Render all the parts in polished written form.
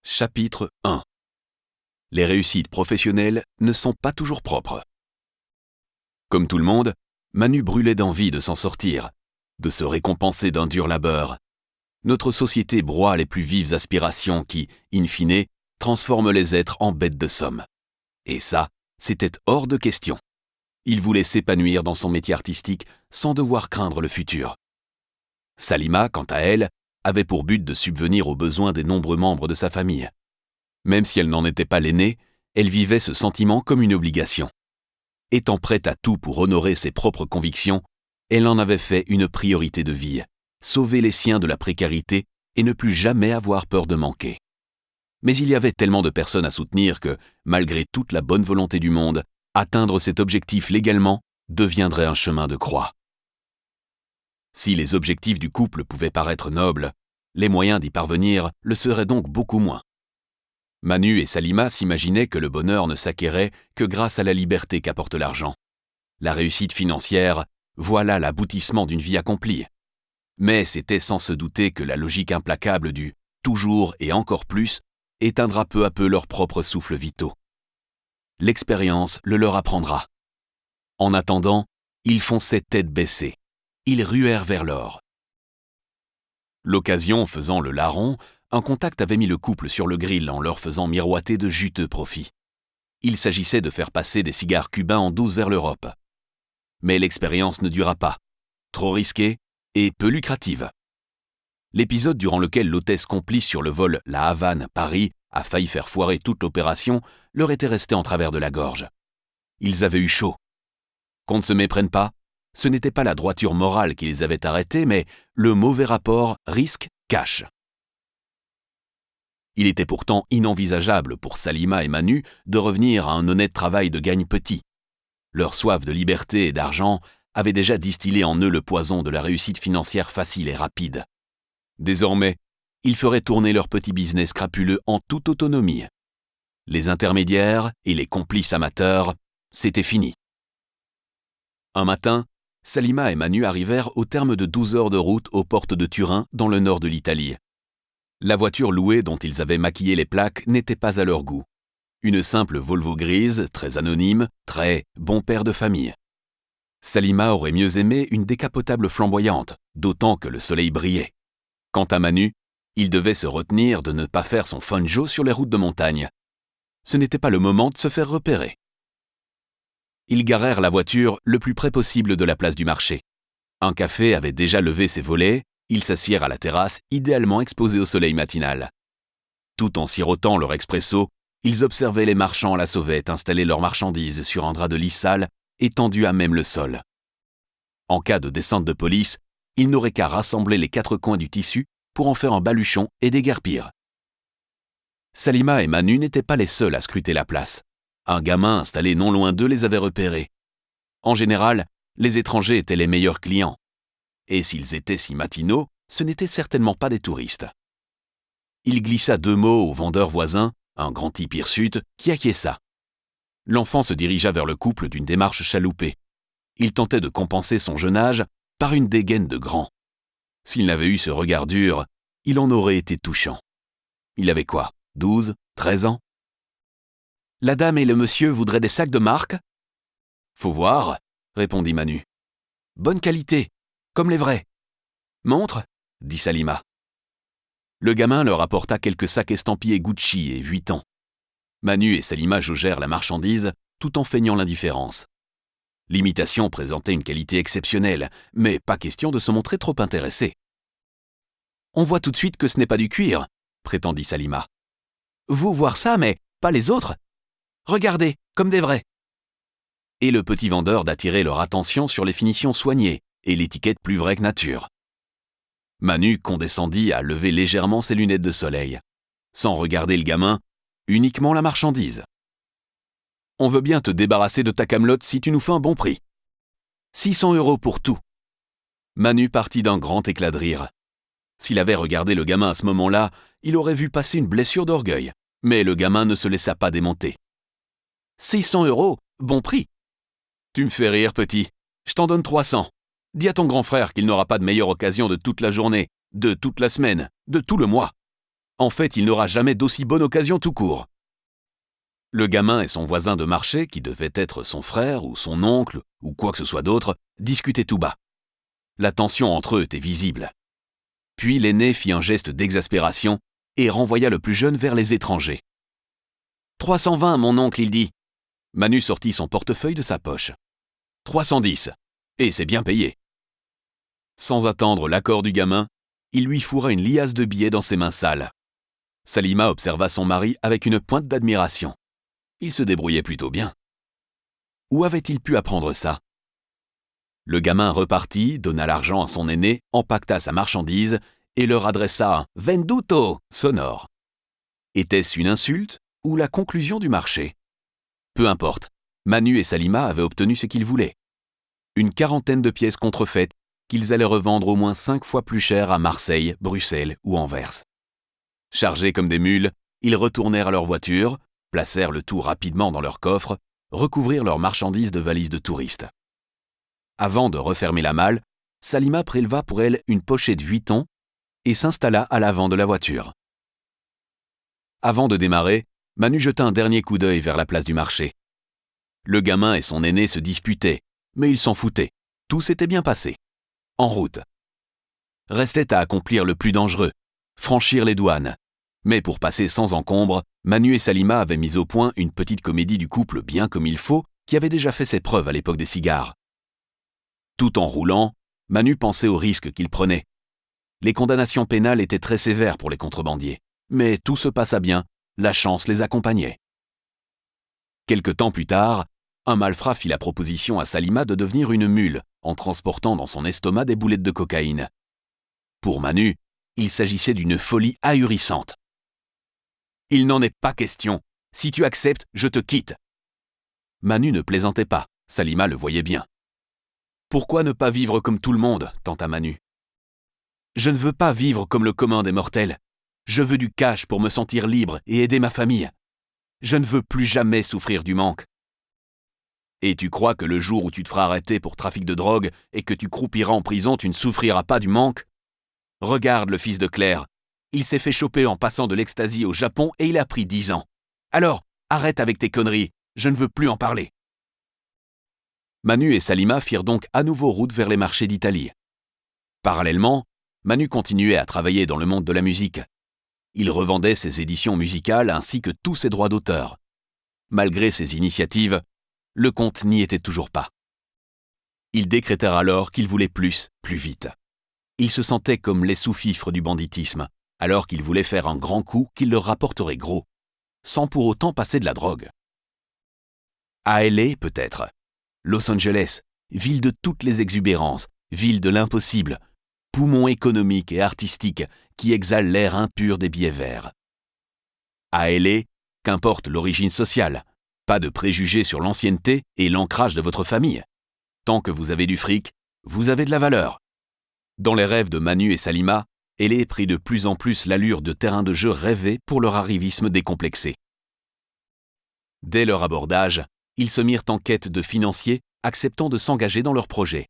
Chapitre 1. Les réussites professionnelles ne sont pas toujours propres. Comme tout le monde, Manu brûlait d'envie de s'en sortir, de se récompenser d'un dur labeur. Notre société broie les plus vives aspirations qui, in fine, transforment les êtres en bêtes de somme. Et ça, c'était hors de question. Il voulait s'épanouir dans son métier artistique sans devoir craindre le futur. Salima, quant à elle, avait pour but de subvenir aux besoins des nombreux membres de sa famille. Même si elle n'en était pas l'aînée, elle vivait ce sentiment comme une obligation. Étant prête à tout pour honorer ses propres convictions, elle en avait fait une priorité de vie, sauver les siens de la précarité et ne plus jamais avoir peur de manquer. Mais il y avait tellement de personnes à soutenir que, malgré toute la bonne volonté du monde, atteindre cet objectif légalement deviendrait un chemin de croix. Si les objectifs du couple pouvaient paraître nobles, les moyens d'y parvenir le seraient donc beaucoup moins. Manu et Salima s'imaginaient que le bonheur ne s'acquérait que grâce à la liberté qu'apporte l'argent. La réussite financière, voilà l'aboutissement d'une vie accomplie. Mais c'était sans se douter que la logique implacable du « toujours et encore plus » éteindra peu à peu leurs propres souffles vitaux. L'expérience le leur apprendra. En attendant, ils fonçaient tête baissée. Ils ruèrent vers l'or. L'occasion faisant le larron, un contact avait mis le couple sur le grill en leur faisant miroiter de juteux profits. Il s'agissait de faire passer des cigares cubains en douce vers l'Europe. Mais l'expérience ne dura pas. Trop risquée et peu lucrative. L'épisode durant lequel l'hôtesse complice sur le vol La Havane-Paris a failli faire foirer toute l'opération leur était resté en travers de la gorge. Ils avaient eu chaud. Qu'on ne se méprenne pas, ce n'était pas la droiture morale qui les avait arrêtés, mais le mauvais rapport risque-cash. Il était pourtant inenvisageable pour Salima et Manu de revenir à un honnête travail de gagne petit. Leur soif de liberté et d'argent avait déjà distillé en eux le poison de la réussite financière facile et rapide. Désormais, ils feraient tourner leur petit business crapuleux en toute autonomie. Les intermédiaires et les complices amateurs, c'était fini. Un matin, Salima et Manu arrivèrent au terme de 12 heures de route aux portes de Turin, dans le nord de l'Italie. La voiture louée dont ils avaient maquillé les plaques n'était pas à leur goût. Une simple Volvo grise, très anonyme, très bon père de famille. Salima aurait mieux aimé une décapotable flamboyante, d'autant que le soleil brillait. Quant à Manu, il devait se retenir de ne pas faire son fun Joe sur les routes de montagne. Ce n'était pas le moment de se faire repérer. Ils garèrent la voiture le plus près possible de la place du marché. Un café avait déjà levé ses volets, ils s'assirent à la terrasse, idéalement exposée au soleil matinal. Tout en sirotant leur expresso, ils observaient les marchands à la sauvette installer leurs marchandises sur un drap de lit sale étendu à même le sol. En cas de descente de police, ils n'auraient qu'à rassembler les 4 coins du tissu pour en faire un baluchon et déguerpir. Salima et Manu n'étaient pas les seuls à scruter la place. Un gamin installé non loin d'eux les avait repérés. En général, les étrangers étaient les meilleurs clients. Et s'ils étaient si matinaux, ce n'étaient certainement pas des touristes. Il glissa 2 mots au vendeur voisin, un grand type hirsute, qui acquiesça. L'enfant se dirigea vers le couple d'une démarche chaloupée. Il tentait de compenser son jeune âge par une dégaine de grand. S'il n'avait eu ce regard dur, il en aurait été touchant. Il avait quoi, 12, 13 ans? La dame et le monsieur voudraient des sacs de marque? Faut voir, répondit Manu. Bonne qualité, comme les vrais. Montre, dit Salima. Le gamin leur apporta quelques sacs estampillés Gucci et Vuitton. Manu et Salima jaugèrent la marchandise tout en feignant l'indifférence. L'imitation présentait une qualité exceptionnelle, mais pas question de se montrer trop intéressé. On voit tout de suite que ce n'est pas du cuir, prétendit Salima. Vous voir ça, mais pas les autres. Regardez, comme des vrais. Et le petit vendeur d'attirer leur attention sur les finitions soignées et l'étiquette plus vraie que nature. Manu condescendit à lever légèrement ses lunettes de soleil, sans regarder le gamin, uniquement la marchandise. On veut bien te débarrasser de ta camelote si tu nous fais un bon prix. 600 € pour tout. Manu partit d'un grand éclat de rire. S'il avait regardé le gamin à ce moment-là, il aurait vu passer une blessure d'orgueil. Mais le gamin ne se laissa pas démonter. 600 €, bon prix. Tu me fais rire, petit. Je t'en donne 300. Dis à ton grand frère qu'il n'aura pas de meilleure occasion de toute la journée, de toute la semaine, de tout le mois. En fait, il n'aura jamais d'aussi bonne occasion tout court. » Le gamin et son voisin de marché, qui devait être son frère ou son oncle ou quoi que ce soit d'autre, discutaient tout bas. La tension entre eux était visible. Puis l'aîné fit un geste d'exaspération et renvoya le plus jeune vers les étrangers. « 320, mon oncle, il dit. » Manu sortit son portefeuille de sa poche. « 310. Et c'est bien payé. » Sans attendre l'accord du gamin, il lui fourra une liasse de billets dans ses mains sales. Salima observa son mari avec une pointe d'admiration. Il se débrouillait plutôt bien. Où avait-il pu apprendre ça? Le gamin repartit, donna l'argent à son aîné, empaqueta sa marchandise et leur adressa un « Venduto » sonore. Était-ce une insulte ou la conclusion du marché? Peu importe, Manu et Salima avaient obtenu ce qu'ils voulaient. Une quarantaine de pièces contrefaites qu'ils allaient revendre au moins 5 fois plus cher à Marseille, Bruxelles ou Anvers. Chargés comme des mules, ils retournèrent à leur voiture, placèrent le tout rapidement dans leur coffre, recouvrirent leurs marchandises de valises de touristes. Avant de refermer la malle, Salima préleva pour elle une pochette Vuitton et s'installa à l'avant de la voiture. Avant de démarrer, Manu jeta un dernier coup d'œil vers la place du marché. Le gamin et son aîné se disputaient, mais ils s'en foutaient. Tout s'était bien passé. En route. Restait à accomplir le plus dangereux, franchir les douanes. Mais pour passer sans encombre, Manu et Salima avaient mis au point une petite comédie du couple bien comme il faut, qui avait déjà fait ses preuves à l'époque des cigares. Tout en roulant, Manu pensait aux risques qu'il prenait. Les condamnations pénales étaient très sévères pour les contrebandiers, mais tout se passa bien, la chance les accompagnait. Quelque temps plus tard, un malfrat fit la proposition à Salima de devenir une mule en transportant dans son estomac des boulettes de cocaïne. Pour Manu, il s'agissait d'une folie ahurissante. « Il n'en est pas question. Si tu acceptes, je te quitte. » Manu ne plaisantait pas, Salima le voyait bien. « Pourquoi ne pas vivre comme tout le monde ?» tenta Manu. « Je ne veux pas vivre comme le commun des mortels. Je veux du cash pour me sentir libre et aider ma famille. Je ne veux plus jamais souffrir du manque. » « Et tu crois que le jour où tu te feras arrêter pour trafic de drogue et que tu croupiras en prison, tu ne souffriras pas du manque? Regarde le fils de Claire. Il s'est fait choper en passant de l'ecstasy au Japon et il a pris 10 ans. Alors, arrête avec tes conneries, je ne veux plus en parler. » Manu et Salima firent donc à nouveau route vers les marchés d'Italie. Parallèlement, Manu continuait à travailler dans le monde de la musique. Il revendait ses éditions musicales ainsi que tous ses droits d'auteur. Malgré ses initiatives, le compte n'y était toujours pas. Ils décrétèrent alors qu'ils voulaient plus vite. Ils se sentaient comme les sous-fifres du banditisme, alors qu'ils voulaient faire un grand coup qui leur rapporterait gros, sans pour autant passer de la drogue. À LA peut-être, Los Angeles, ville de toutes les exubérances, ville de l'impossible, poumon économique et artistique qui exhale l'air impur des billets verts. À LA, qu'importe l'origine sociale, pas de préjugés sur l'ancienneté et l'ancrage de votre famille. Tant que vous avez du fric, vous avez de la valeur. Dans les rêves de Manu et Salima, LA prit de plus en plus l'allure de terrain de jeu rêvé pour leur arrivisme décomplexé. Dès leur abordage, ils se mirent en quête de financiers acceptant de s'engager dans leurs projets.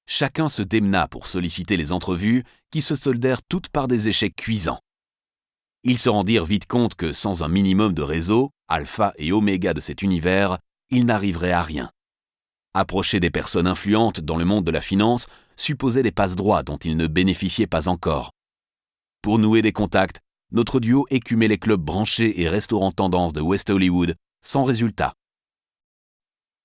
Chacun se démena pour solliciter les entrevues qui se soldèrent toutes par des échecs cuisants. Ils se rendirent vite compte que sans un minimum de réseau, alpha et oméga de cet univers, ils n'arriveraient à rien. Approcher des personnes influentes dans le monde de la finance supposait des passe-droits dont ils ne bénéficiaient pas encore. Pour nouer des contacts, notre duo écumait les clubs branchés et restaurants tendance de West Hollywood, sans résultat.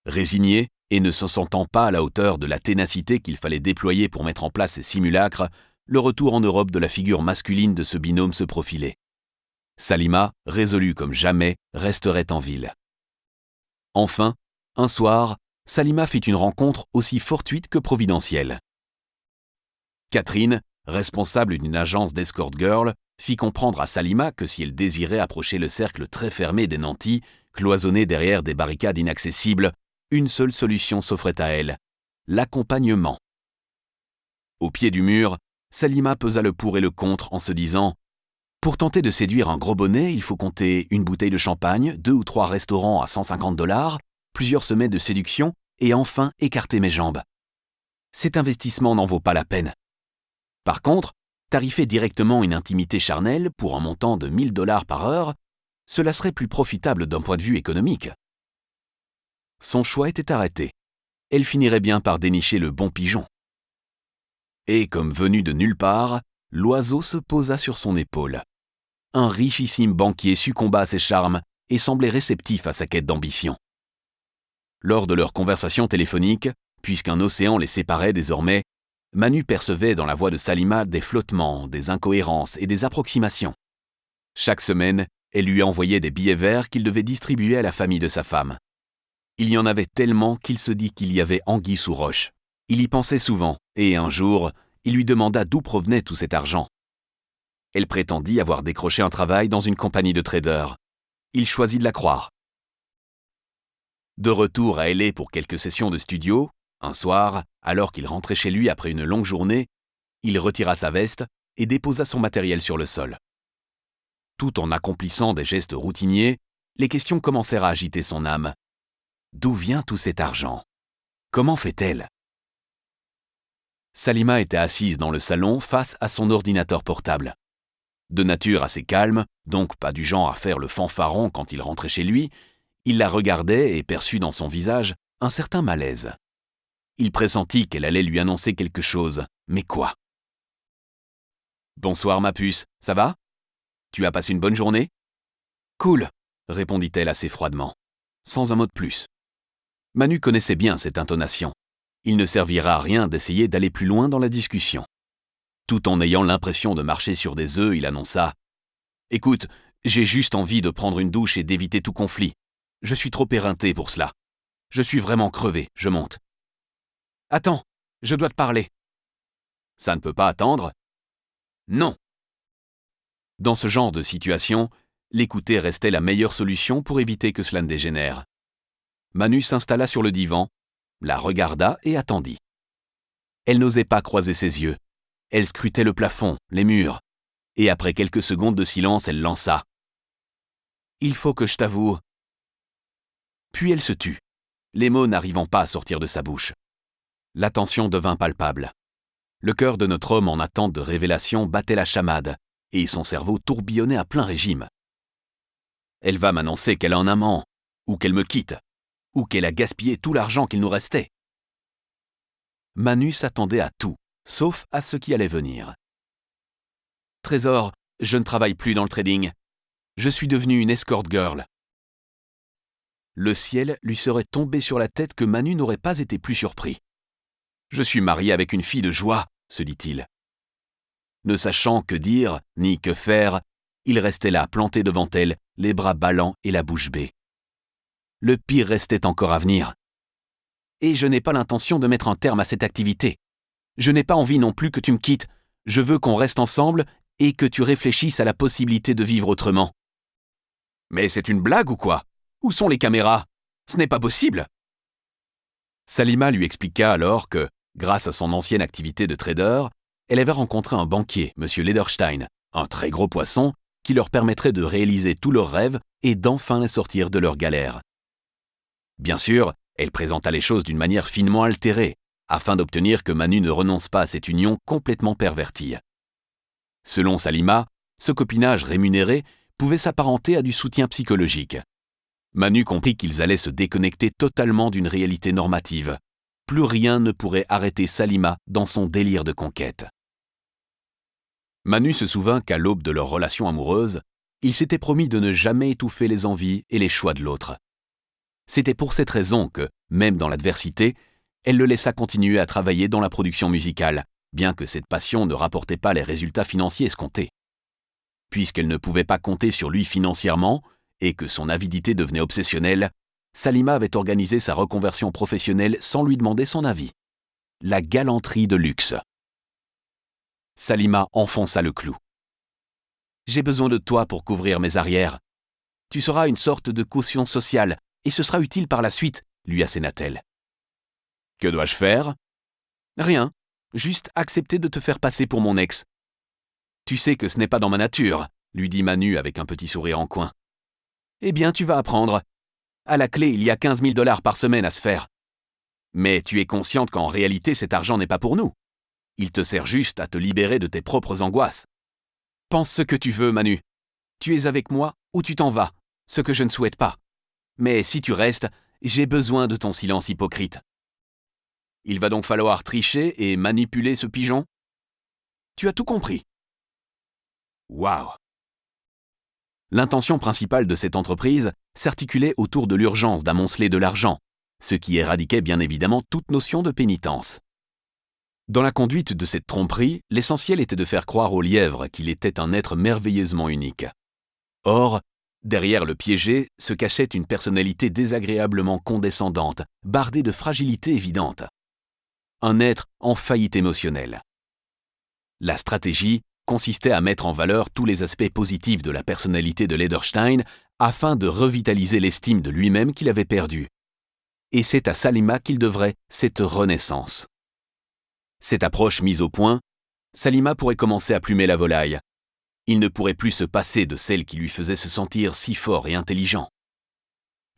Résignés et ne se sentant pas à la hauteur de la ténacité qu'il fallait déployer pour mettre en place ces simulacres, le retour en Europe de la figure masculine de ce binôme se profilait. Salima, résolue comme jamais, resterait en ville. Enfin, un soir, Salima fit une rencontre aussi fortuite que providentielle. Catherine, responsable d'une agence d'escort girl, fit comprendre à Salima que si elle désirait approcher le cercle très fermé des nantis, cloisonné derrière des barricades inaccessibles, une seule solution s'offrait à elle, l'accompagnement. Au pied du mur, Salima pesa le pour et le contre en se disant « Pour tenter de séduire un gros bonnet, il faut compter une bouteille de champagne, 2 ou 3 restaurants à $150, plusieurs semaines de séduction et enfin écarter mes jambes. Cet investissement n'en vaut pas la peine. Par contre, Tarifer directement une intimité charnelle pour un montant de 1 000 $ par heure, cela serait plus profitable d'un point de vue économique. Son choix était arrêté. Elle finirait bien par dénicher le bon pigeon. Et comme venu de nulle part, l'oiseau se posa sur son épaule. Un richissime banquier succomba à ses charmes et semblait réceptif à sa quête d'ambition. Lors de leur conversation téléphonique, puisqu'un océan les séparait désormais, Manu percevait dans la voix de Salima des flottements, des incohérences et des approximations. Chaque semaine, elle lui envoyait des billets verts qu'il devait distribuer à la famille de sa femme. Il y en avait tellement qu'il se dit qu'il y avait anguille sous roche. Il y pensait souvent, et un jour, il lui demanda d'où provenait tout cet argent. Elle prétendit avoir décroché un travail dans une compagnie de traders. Il choisit de la croire. De retour à L.A. pour quelques sessions de studio, un soir, alors qu'il rentrait chez lui après une longue journée, il retira sa veste et déposa son matériel sur le sol. Tout en accomplissant des gestes routiniers, les questions commencèrent à agiter son âme. D'où vient tout cet argent? Comment fait-elle? Salima était assise dans le salon face à son ordinateur portable. De nature assez calme, donc pas du genre à faire le fanfaron quand il rentrait chez lui, il la regardait et perçut dans son visage un certain malaise. Il pressentit qu'elle allait lui annoncer quelque chose, mais quoi? « Bonsoir ma puce, ça va? Tu as passé une bonne journée? »« Cool », répondit-elle assez froidement, sans un mot de plus. Manu connaissait bien cette intonation. Il ne servira à rien d'essayer d'aller plus loin dans la discussion. Tout en ayant l'impression de marcher sur des œufs, il annonça « Écoute, j'ai juste envie de prendre une douche et d'éviter tout conflit. Je suis trop éreinté pour cela. Je suis vraiment crevé, je monte. »« Attends, je dois te parler. »« Ça ne peut pas attendre ?»« Non. » Dans ce genre de situation, l'écouter restait la meilleure solution pour éviter que cela ne dégénère. Manu s'installa sur le divan, la regarda et attendit. Elle n'osait pas croiser ses yeux. Elle scrutait le plafond, les murs, et après quelques secondes de silence, elle lança « Il faut que je t'avoue. » Puis elle se tut, les mots n'arrivant pas à sortir de sa bouche. La tension devint palpable. Le cœur de notre homme en attente de révélation battait la chamade, et son cerveau tourbillonnait à plein régime. Elle va m'annoncer qu'elle a un amant, ou qu'elle me quitte, ou qu'elle a gaspillé tout l'argent qu'il nous restait. Manu s'attendait à tout, sauf à ce qui allait venir. « Trésor, je ne travaille plus dans le trading. Je suis devenue une escort girl. » Le ciel lui serait tombé sur la tête que Manu n'aurait pas été plus surpris. « Je suis marié avec une fille de joie, » se dit-il. Ne sachant que dire, ni que faire, il restait là, planté devant elle, les bras ballants et la bouche bée. Le pire restait encore à venir. « Et je n'ai pas l'intention de mettre un terme à cette activité. Je n'ai pas envie non plus que tu me quittes. Je veux qu'on reste ensemble et que tu réfléchisses à la possibilité de vivre autrement. »« Mais c'est une blague ou quoi? Où sont les caméras? Ce n'est pas possible !» Salima lui expliqua alors que, grâce à son ancienne activité de trader, elle avait rencontré un banquier, M. Lederstein, un très gros poisson, qui leur permettrait de réaliser tous leurs rêves et d'enfin les sortir de leur galère. Bien sûr, elle présenta les choses d'une manière finement altérée, afin d'obtenir que Manu ne renonce pas à cette union complètement pervertie. Selon Salima, ce copinage rémunéré pouvait s'apparenter à du soutien psychologique. Manu comprit qu'ils allaient se déconnecter totalement d'une réalité normative. Plus rien ne pourrait arrêter Salima dans son délire de conquête. Manu se souvint qu'à l'aube de leur relation amoureuse, il s'était promis de ne jamais étouffer les envies et les choix de l'autre. C'était pour cette raison que, même dans l'adversité, elle le laissa continuer à travailler dans la production musicale, bien que cette passion ne rapportait pas les résultats financiers escomptés. Puisqu'elle ne pouvait pas compter sur lui financièrement et que son avidité devenait obsessionnelle, Salima avait organisé sa reconversion professionnelle sans lui demander son avis. La galanterie de luxe. Salima enfonça le clou. « J'ai besoin de toi pour couvrir mes arrières. Tu seras une sorte de caution sociale et ce sera utile par la suite, » lui asséna-t-elle. « Que dois-je faire ? » ?»« Rien, juste accepter de te faire passer pour mon ex. »« Tu sais que ce n'est pas dans ma nature, » lui dit Manu avec un petit sourire en coin. « Eh bien, tu vas apprendre. À la clé, il y a 15 000 $ par semaine à se faire. Mais tu es consciente qu'en réalité, cet argent n'est pas pour nous. Il te sert juste à te libérer de tes propres angoisses. Pense ce que tu veux, Manu. Tu es avec moi ou tu t'en vas, ce que je ne souhaite pas. Mais si tu restes, j'ai besoin de ton silence hypocrite. Il va donc falloir tricher et manipuler ce pigeon? Tu as tout compris. Waouh! L'intention principale de cette entreprise s'articulait autour de l'urgence d'amonceler de l'argent, ce qui éradiquait bien évidemment toute notion de pénitence. Dans la conduite de cette tromperie, l'essentiel était de faire croire au lièvre qu'il était un être merveilleusement unique. Or, derrière le piégé se cachait une personnalité désagréablement condescendante, bardée de fragilité évidente. Un être en faillite émotionnelle. La stratégie consistait à mettre en valeur tous les aspects positifs de la personnalité de Lederstein afin de revitaliser l'estime de lui-même qu'il avait perdue. Et c'est à Salima qu'il devrait cette renaissance. Cette approche mise au point, Salima pourrait commencer à plumer la volaille. Il ne pourrait plus se passer de celle qui lui faisait se sentir si fort et intelligent.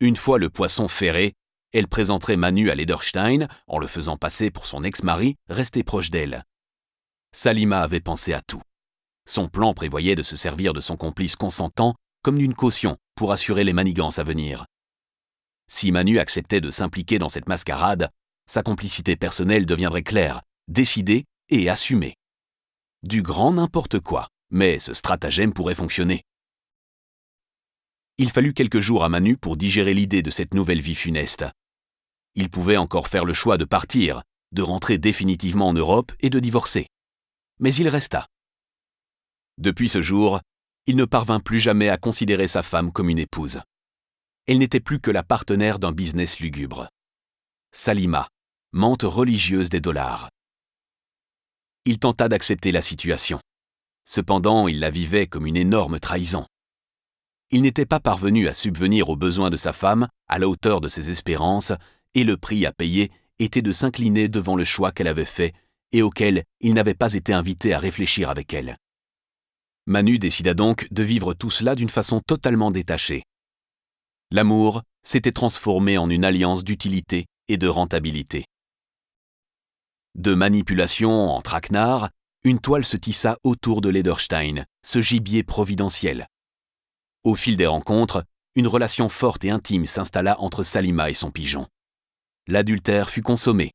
Une fois le poisson ferré, elle présenterait Manu à Lederstein en le faisant passer pour son ex-mari resté proche d'elle. Salima avait pensé à tout. Son plan prévoyait de se servir de son complice consentant comme d'une caution pour assurer les manigances à venir. Si Manu acceptait de s'impliquer dans cette mascarade, sa complicité personnelle deviendrait claire, décidée et assumée. Du grand n'importe quoi, mais ce stratagème pourrait fonctionner. Il fallut quelques jours à Manu pour digérer l'idée de cette nouvelle vie funeste. Il pouvait encore faire le choix de partir, de rentrer définitivement en Europe et de divorcer. Mais il resta. Depuis ce jour, il ne parvint plus jamais à considérer sa femme comme une épouse. Elle n'était plus que la partenaire d'un business lugubre. Salima, mante religieuse des dollars. Il tenta d'accepter la situation. Cependant, il la vivait comme une énorme trahison. Il n'était pas parvenu à subvenir aux besoins de sa femme à la hauteur de ses espérances, et le prix à payer était de s'incliner devant le choix qu'elle avait fait et auquel il n'avait pas été invité à réfléchir avec elle. Manu décida donc de vivre tout cela d'une façon totalement détachée. L'amour s'était transformé en une alliance d'utilité et de rentabilité. De manipulation en traquenard, une toile se tissa autour de Lederstein, ce gibier providentiel. Au fil des rencontres, une relation forte et intime s'installa entre Salima et son pigeon. L'adultère fut consommé.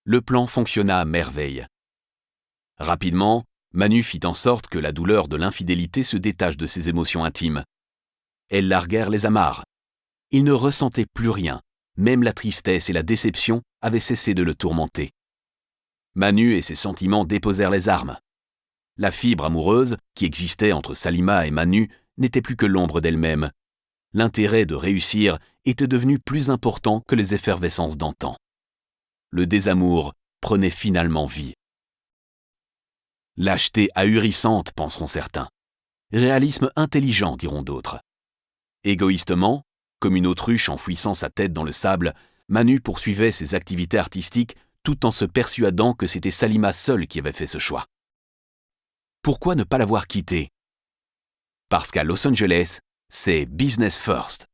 Le plan fonctionna à merveille. Rapidement, Manu fit en sorte que la douleur de l'infidélité se détache de ses émotions intimes. Elles larguèrent les amarres. Il ne ressentait plus rien, même la tristesse et la déception avaient cessé de le tourmenter. Manu et ses sentiments déposèrent les armes. La fibre amoureuse qui existait entre Salima et Manu n'était plus que l'ombre d'elle-même. L'intérêt de réussir était devenu plus important que les effervescences d'antan. Le désamour prenait finalement vie. Lâcheté ahurissante, penseront certains. Réalisme intelligent, diront d'autres. Égoïstement, comme une autruche enfouissant sa tête dans le sable, Manu poursuivait ses activités artistiques tout en se persuadant que c'était Salima seule qui avait fait ce choix. Pourquoi ne pas l'avoir quittée? Parce qu'à Los Angeles, c'est business first.